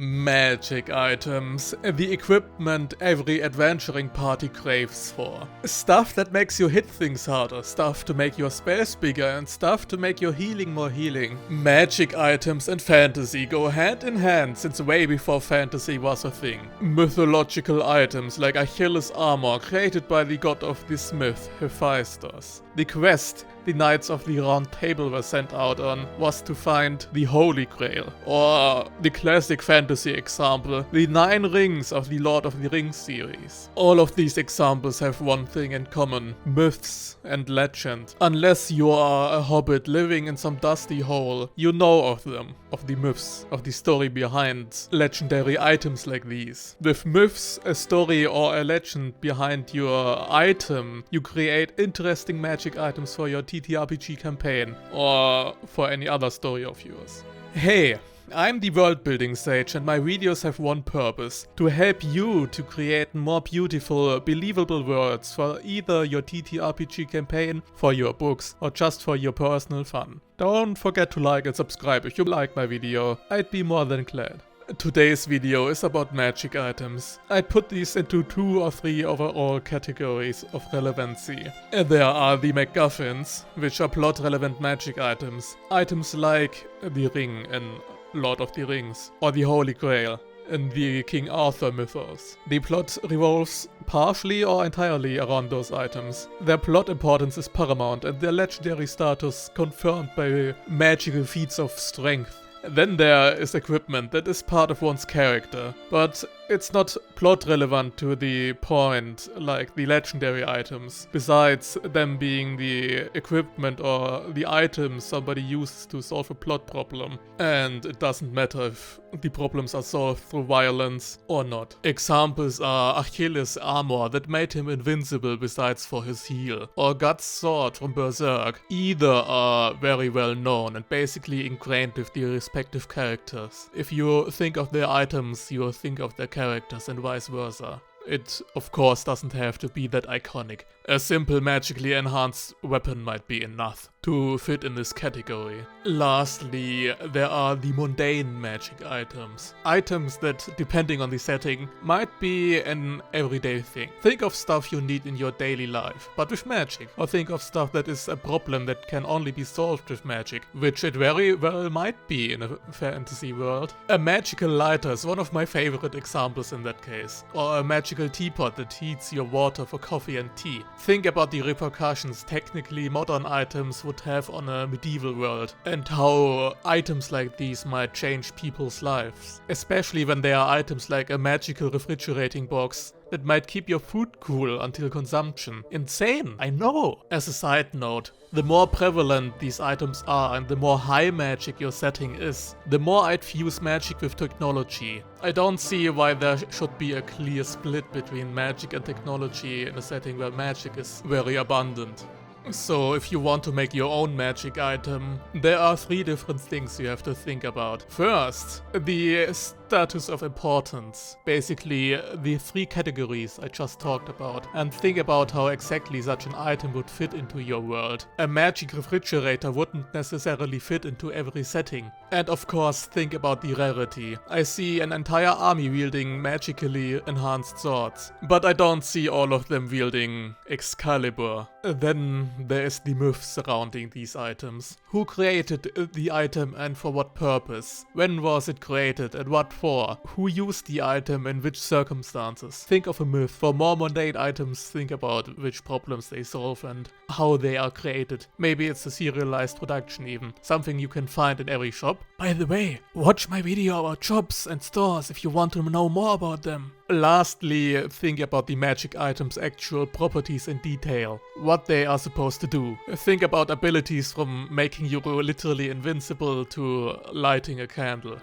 Magic items, the equipment every adventuring party craves for. Stuff that makes you hit things harder, stuff to make your spells bigger, and stuff to make your healing more healing. Magic items and fantasy go hand in hand since way before fantasy was a thing. Mythological items like Achilles' armor created by the god of the smith, Hephaestus. The quest the Knights of the Round Table were sent out on was to find the Holy Grail, or the classic fantasy example, the 9 Rings of the Lord of the Rings series. All of these examples have one thing in common: myths and legend. Unless you are a hobbit living in some dusty hole, you know of them, of the myths, of the story behind legendary items like these. With myths, a story or a legend behind your item, you create interesting magic items for your TTRPG campaign, or for any other story of yours. Hey, I'm the Worldbuilding Sage, and my videos have one purpose: to help you to create more beautiful, believable worlds for either your TTRPG campaign, for your books, or just for your personal fun. Don't forget to like and subscribe if you like my video, I'd be more than glad. Today's video is about magic items. I'd put these into 2 or 3 overall categories of relevancy. There are the MacGuffins, which are plot-relevant magic items. Items like the ring in Lord of the Rings, or the Holy Grail in the King Arthur mythos. The plot revolves partially or entirely around those items. Their plot importance is paramount, and their legendary status confirmed by magical feats of strength. Then there is equipment that is part of one's character, but it's not plot relevant to the point like the legendary items, besides them being the equipment or the items somebody uses to solve a plot problem. And it doesn't matter if the problems are solved through violence or not. Examples are Achilles' armor that made him invincible besides for his heal, or Guts' sword from Berserk. Either are very well known and basically ingrained with the respective characters. If you think of their items, you will think of their characters and vice versa. It, of course, doesn't have to be that iconic. A simple magically enhanced weapon might be enough to fit in this category. Lastly, there are the mundane magic items. Items that, depending on the setting, might be an everyday thing. Think of stuff you need in your daily life, but with magic. Or think of stuff that is a problem that can only be solved with magic, which it very well might be in a fantasy world. A magical lighter is one of my favorite examples in that case. Or a magical teapot that heats your water for coffee and tea. Think about the repercussions technically modern items would have on a medieval world, and how items like these might change people's lives. Especially when they are items like a magical refrigerating box that might keep your food cool until consumption. Insane, I know! As a side note, the more prevalent these items are and the more high magic your setting is, the more I'd fuse magic with technology. I don't see why there should be a clear split between magic and technology in a setting where magic is very abundant. So if you want to make your own magic item, there are 3 different things you have to think about. First, the status of importance. Basically, the 3 categories I just talked about, and think about how exactly such an item would fit into your world. A magic refrigerator wouldn't necessarily fit into every setting. And of course, think about the rarity. I see an entire army wielding magically enhanced swords, but I don't see all of them wielding Excalibur. Then there is the myth surrounding these items. Who created the item and for what purpose? When was it created and what for? Who used the item in which circumstances? Think of a myth. For more mundane items, think about which problems they solve and how they are created. Maybe it's a serialized production even. Something you can find in every shop. By the way, watch my video about shops and stores if you want to know more about them. Lastly, think about the magic item's actual properties in detail. What they are supposed to do. Think about abilities from making you literally invincible to lighting a candle.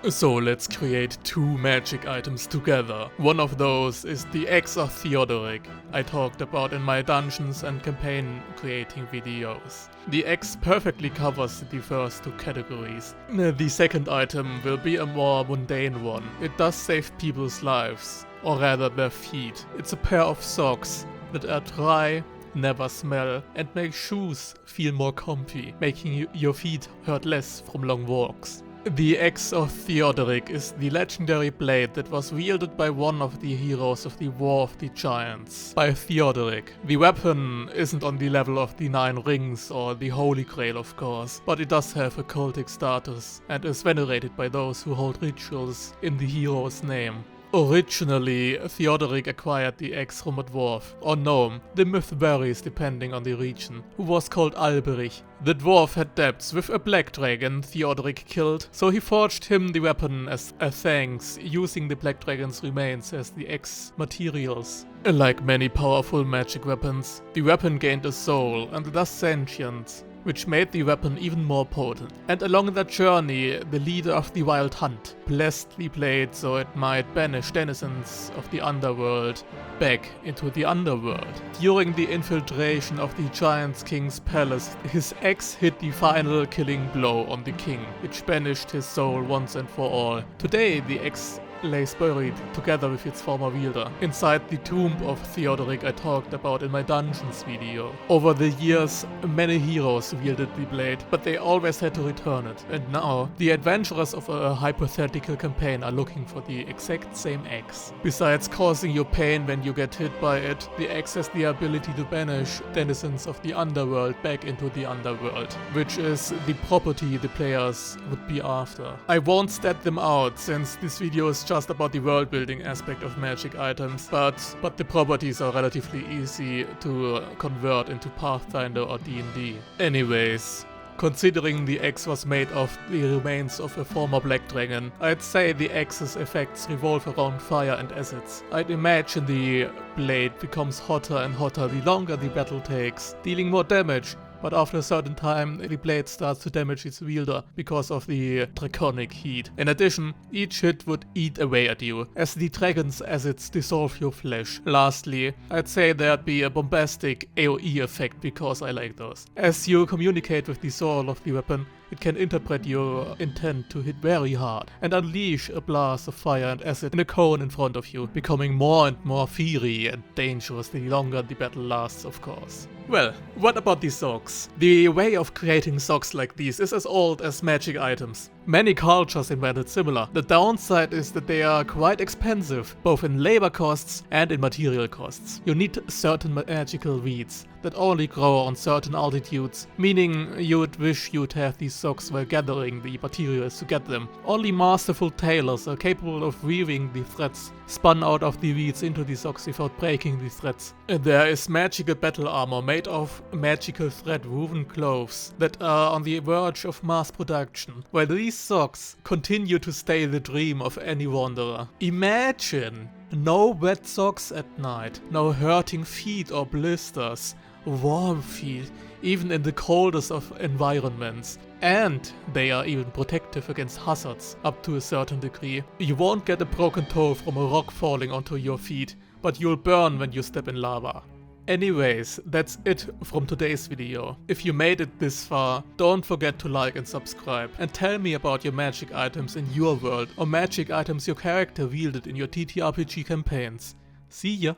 So let's create 2 magic items together. One of those is the Axe of Theodoric, I talked about in my dungeons and campaign creating videos. The axe perfectly covers the first 2 categories. The second item will be a more mundane one. It does save people's lives, or rather their feet. It's a pair of socks that are dry, never smell, and make shoes feel more comfy, making your feet hurt less from long walks. The Axe of Theodoric is the legendary blade that was wielded by one of the heroes of the War of the Giants, by Theodoric. The weapon isn't on the level of the 9 rings or the Holy Grail, of course, but it does have a cultic status and is venerated by those who hold rituals in the hero's name. Originally, Theodoric acquired the axe from a dwarf, or gnome, the myth varies depending on the region, who was called Alberich. The dwarf had debts with a black dragon Theodoric killed, so he forged him the weapon as a thanks, using the black dragon's remains as the axe materials. Like many powerful magic weapons, the weapon gained a soul and thus sentience, which made the weapon even more potent. And along that journey, the leader of the Wild Hunt blessed the blade so it might banish denizens of the underworld back into the underworld. During the infiltration of the Giant King's palace, his axe hit the final killing blow on the king, which banished his soul once and for all. Today, the axe lays buried together with its former wielder inside the tomb of Theodoric I talked about in my dungeons video. Over the years, many heroes wielded the blade, but they always had to return it. And now, the adventurers of a hypothetical campaign are looking for the exact same axe. Besides causing you pain when you get hit by it, the axe has the ability to banish denizens of the underworld back into the underworld, which is the property the players would be after. I won't stat them out, since this video is just about the world building aspect of magic items, but the properties are relatively easy to convert into Pathfinder or D&D. Anyways, considering the axe was made of the remains of a former black dragon, I'd say the axe's effects revolve around fire and acids. I'd imagine the blade becomes hotter and hotter the longer the battle takes, dealing more damage. But after a certain time, the blade starts to damage its wielder because of the draconic heat. In addition, each hit would eat away at you, as the dragon's acids dissolve your flesh. Lastly, I'd say there'd be a bombastic AoE effect because I like those. As you communicate with the soul of the weapon, it can interpret your intent to hit very hard and unleash a blast of fire and acid in a cone in front of you, becoming more and more fiery and dangerous the longer the battle lasts, of course. Well, what about these socks? The way of creating socks like these is as old as magic items. Many cultures invented similar. The downside is that they are quite expensive, both in labor costs and in material costs. You need certain magical weeds that only grow on certain altitudes, meaning you would wish you'd have these socks while gathering the materials to get them. Only masterful tailors are capable of weaving the threads spun out of the weeds into the socks without breaking the threads. There is magical battle armor made of magical thread woven clothes that are on the verge of mass production, while these socks continue to stay the dream of any wanderer. Imagine! No wet socks at night, no hurting feet or blisters, warm feet, even in the coldest of environments. And they are even protective against hazards, up to a certain degree. You won't get a broken toe from a rock falling onto your feet, but you'll burn when you step in lava. Anyways, that's it from today's video. If you made it this far, don't forget to like and subscribe, and tell me about your magic items in your world, or magic items your character wielded in your TTRPG campaigns. See ya!